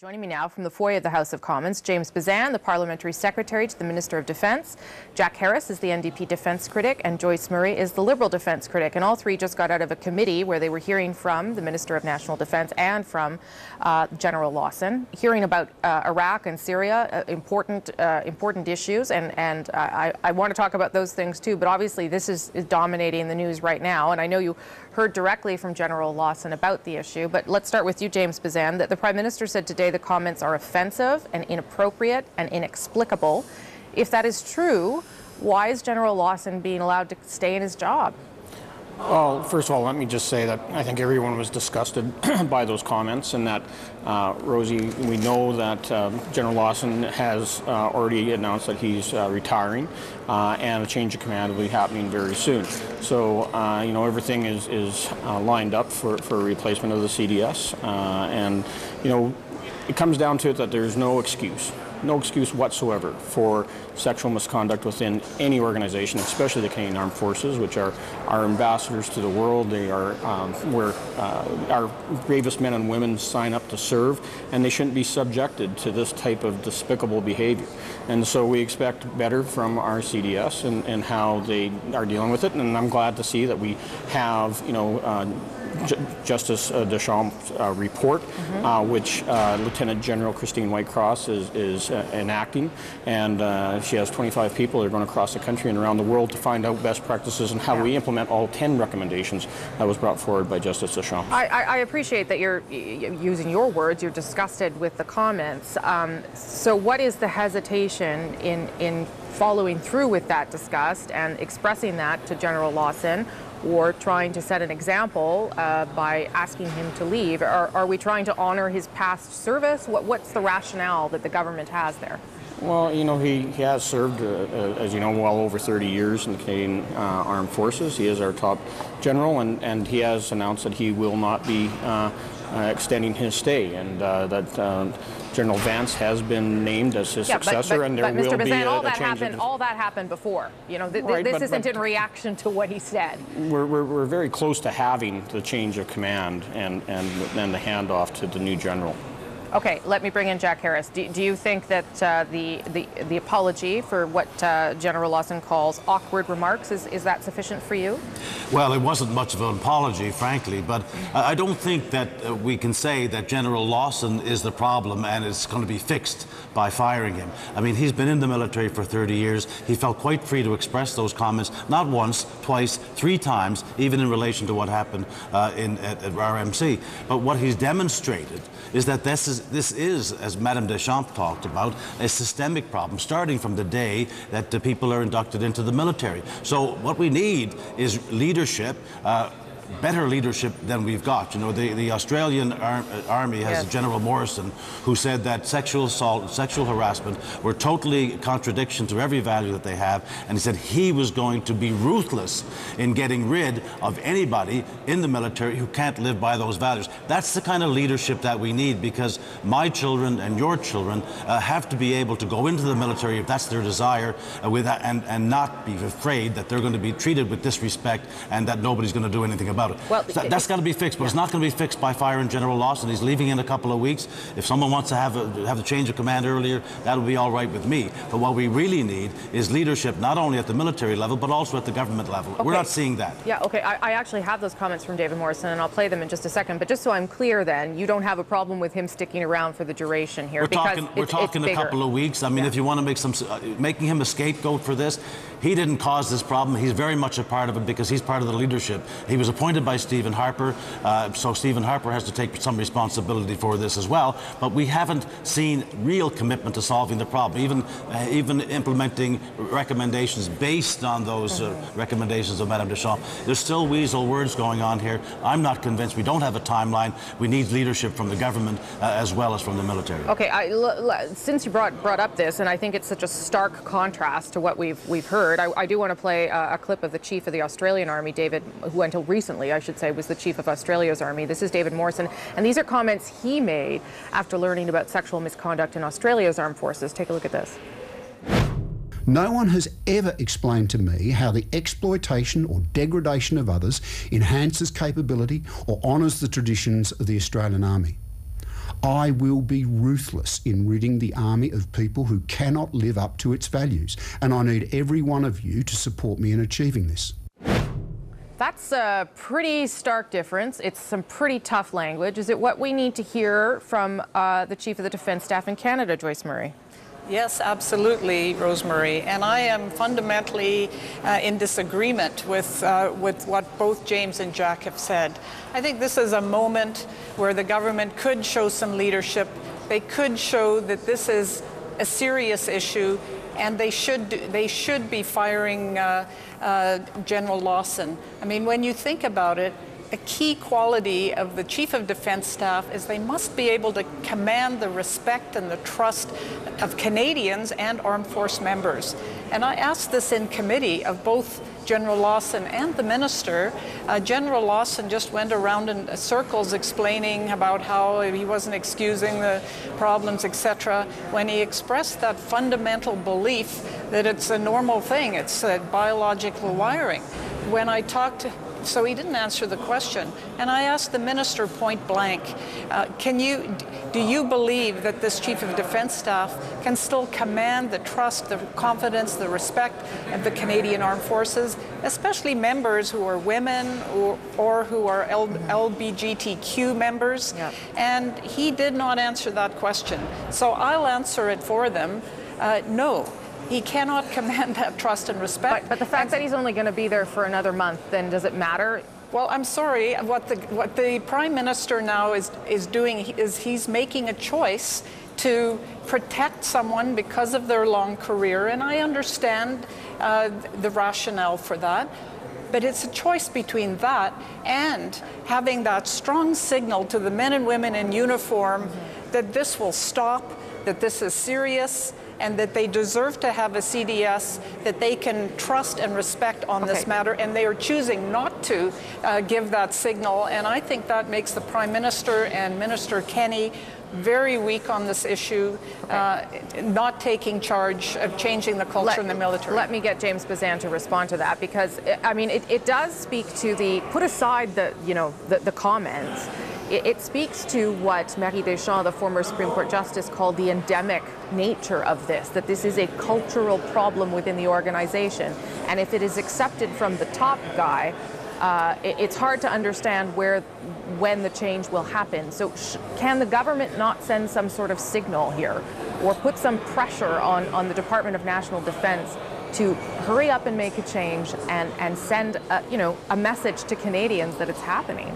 Joining me now from the foyer of the House of Commons, James Bezan, the Parliamentary Secretary to the Minister of Defence. Jack Harris is the NDP Defence Critic, and Joyce Murray is the Liberal Defence Critic. And all three just got out of a committee where they were hearing from the Minister of National Defence and from General Lawson, hearing about Iraq and Syria, important issues. And I want to talk about those things too, but obviously this is dominating the news right now. And I know you heard directly from General Lawson about the issue, but let's start with you, James Bezan, that the Prime Minister said today the comments are offensive and inappropriate and inexplicable. If that is true, why is General Lawson being allowed to stay in his job? Well, first of all, let me just say that I think everyone was disgusted by those comments, and that, Rosie, we know that General Lawson has already announced that he's retiring, and a change of command will be happening very soon. So, you know, everything is lined up for a replacement of the CDS, and, you know, it comes down to it that there's no excuse whatsoever for sexual misconduct within any organization, especially the Canadian Armed Forces, which are our ambassadors to the world. They are where our bravest men and women sign up to serve, and they shouldn't be subjected to this type of despicable behavior. And so we expect better from our CDS and how they are dealing with it. And I'm glad to see that we have, you know, Justice Deschamps' report, which Lieutenant General Christine Whitecross is enacting, and she has 25 people that are going across the country and around the world to find out best practices and how we implement all 10 recommendations that was brought forward by Justice Deschamps. I appreciate that you're using your words. You're disgusted with the comments. So what is the hesitation in following through with that disgust and expressing that to General Lawson, or trying to set an example by asking him to leave? Are we trying to honor his past service? What's the rationale that the government has there? Well, you know, he has served, as you know, well over 30 years in the Canadian Armed Forces. He is our top general, and he has announced that he will not be extending his stay, and that General Vance has been named as his successor, and there will be a change. All that happened before. You know, this isn't in reaction to what he said. We're very close to having the change of command and then the handoff to the new general. Okay, let me bring in Jack Harris. Do you think that the apology for what General Lawson calls awkward remarks, is that sufficient for you? Well, it wasn't much of an apology, frankly, but I don't think that we can say that General Lawson is the problem and it's going to be fixed by firing him. I mean, he's been in the military for 30 years. He felt quite free to express those comments, not once, twice, 3 times, even in relation to what happened at RMC. But what he's demonstrated is that this is, as Madame Deschamps talked about, a systemic problem, starting from the day that the people are inducted into the military. So what we need is leadership, better leadership than we've got. You know, the Australian Army has General Morrison, who said that sexual assault and sexual harassment were totally contradiction to every value that they have, and he said he was going to be ruthless in getting rid of anybody in the military who can't live by those values. That's the kind of leadership that we need, because my children and your children have to be able to go into the military if that's their desire, and not be afraid that they're going to be treated with disrespect and that nobody's going to do anything about it. Well, that's got to be fixed, but it's not going to be fixed by firing General Lawson. He's leaving in a couple of weeks. If someone wants to have the change of command earlier, that'll be all right with me. But what we really need is leadership, not only at the military level, but also at the government level. Okay. We're not seeing that. Yeah, okay. I actually have those comments from David Morrison, and I'll play them in just a second. But just so I'm clear then, you don't have a problem with him sticking around for the duration here? We're talking a couple of weeks. I mean, if you want to make making him a scapegoat for this, he didn't cause this problem. He's very much a part of it because he's part of the leadership. He was appointed by Stephen Harper, so Stephen Harper has to take some responsibility for this as well. But we haven't seen real commitment to solving the problem, even implementing recommendations based on those recommendations of Madame Deschamps. There's still weasel words going on here. I'm not convinced. We don't have a timeline. We need leadership from the government as well as from the military. Okay, since you brought up this, and I think it's such a stark contrast to what we've heard, I do want to play a clip of the Chief of the Australian Army, David, who until recently, I should say, was the Chief of Australia's Army. This is David Morrison, and these are comments he made after learning about sexual misconduct in Australia's armed forces. Take a look at this. No one has ever explained to me how the exploitation or degradation of others enhances capability or honours the traditions of the Australian Army. I will be ruthless in ridding the army of people who cannot live up to its values, and I need every one of you to support me in achieving this. That's a pretty stark difference. It's some pretty tough language. Is it what we need to hear from the Chief of the Defence Staff in Canada, Joyce Murray? Yes, absolutely, Rosemary. And I am fundamentally in disagreement with what both James and Jack have said. I think this is a moment where the government could show some leadership. They could show that this is a serious issue, and they should be firing General Lawson. I mean, when you think about it, a key quality of the Chief of Defence Staff is they must be able to command the respect and the trust of Canadians and armed force members. And I asked this in committee of both General Lawson and the Minister. General Lawson just went around in circles explaining about how he wasn't excusing the problems, etc., when he expressed that fundamental belief that it's a normal thing, it's biological wiring. When I talked to So he didn't answer the question. And I asked the minister point blank, do you believe that this Chief of Defence Staff can still command the trust, the confidence, the respect of the Canadian Armed Forces, especially members who are women or who are LGBTQ members? Yeah. And he did not answer that question. So I'll answer it for them. No. He cannot command that trust and respect. But the fact that he's only going to be there for another month, then does it matter? Well, I'm sorry. What the Prime Minister now is doing is he's making a choice to protect someone because of their long career, and I understand the rationale for that. But it's a choice between that and having that strong signal to the men and women in uniform that this will stop, that this is serious, and that they deserve to have a CDS that they can trust and respect on this matter, and they are choosing not to give that signal. And I think that makes the Prime Minister and Minister Kenny very weak on this issue, not taking charge of changing the culture in the military. Let me get James Bezan to respond to that, because I mean it does speak to the, put aside the comments. It speaks to what Marie Deschamps, the former Supreme Court Justice, called the endemic nature of this, that this is a cultural problem within the organization. And if it is accepted from the top guy, it's hard to understand when the change will happen. So can the government not send some sort of signal here, or put some pressure on the Department of National Defence to hurry up and make a change and send a message to Canadians that it's happening?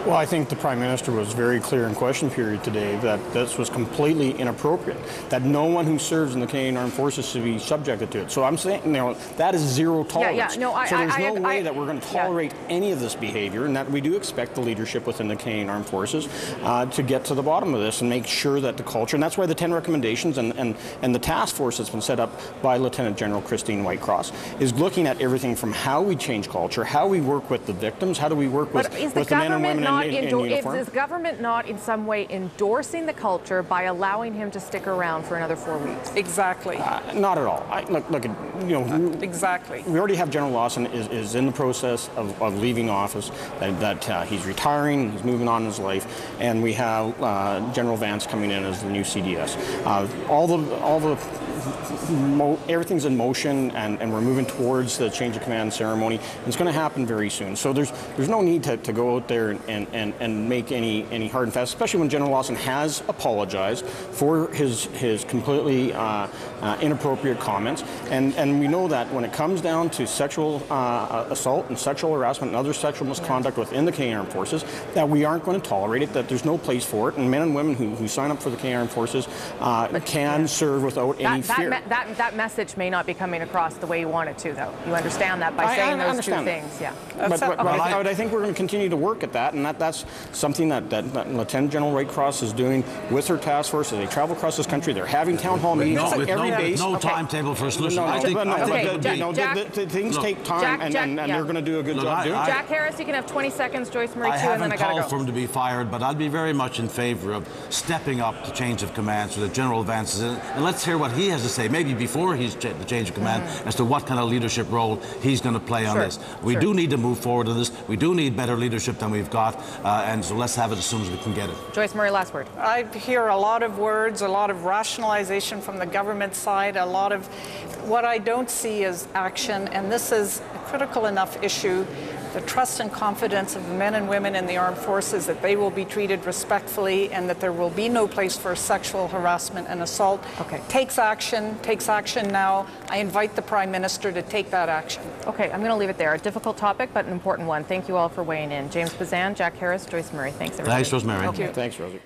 Well, I think the Prime Minister was very clear in question period today that this was completely inappropriate, that no one who serves in the Canadian Armed Forces should be subjected to it. So I'm saying, that is zero tolerance. So there's no way that we're going to tolerate any of this behavior, and that we do expect the leadership within the Canadian Armed Forces to get to the bottom of this and make sure that the culture, and that's why the 10 recommendations and the task force that's been set up by Lieutenant General Christine Whitecross is looking at everything from how we change culture, how we work with the victims, how do we work with the men and women is government not in some way endorsing the culture by allowing him to stick around for another 4 weeks? Exactly. Not at all. Exactly. We already have General Lawson is in the process of leaving office, that he's retiring, he's moving on in his life, and we have General Vance coming in as the new CDS. Everything's in motion, and we're moving towards the change of command ceremony. It's going to happen very soon. So there's no need to go out there and make any hard and fast, especially when General Lawson has apologized for his completely inappropriate comments. And we know that when it comes down to sexual assault and sexual harassment and other sexual misconduct within the Canadian Armed Forces, that we aren't going to tolerate it, that there's no place for it, and men and women who sign up for the Canadian Armed Forces can serve without any fear. That message may not be coming across the way you want it to, though. You understand that by saying those two things, yeah. But I think we're going to continue to work at that, and that's something that Lieutenant General Whitecross is doing with her task force as they travel across this country. They're having town hall meetings at every base. No timetable for a solution. Things take time, and they're going to do a good job doing it. Jack Harris, you can have 20 seconds. Joyce Murray, too, and then I got to go. I haven't called for him to be fired, but I'd be very much in favor of stepping up the change of command so that General Vance is in. And let's hear what he has to say, maybe before he's the change of command, as to what kind of leadership role he's going to play on this. We do need to move forward on this. We do need better leadership than we've got, and so let's have it as soon as we can get it. Joyce Murray, last word. I hear a lot of words, a lot of rationalization from the government side, a lot of what I don't see is action, and this is a critical enough issue. The trust and confidence of the men and women in the armed forces, that they will be treated respectfully and that there will be no place for sexual harassment and assault. Takes action now. I invite the Prime Minister to take that action. Okay, I'm going to leave it there. A difficult topic, but an important one. Thank you all for weighing in. James Bezan, Jack Harris, Joyce Murray. Thanks, everybody. Thanks, Rosemary. Okay. Thanks, Rosie.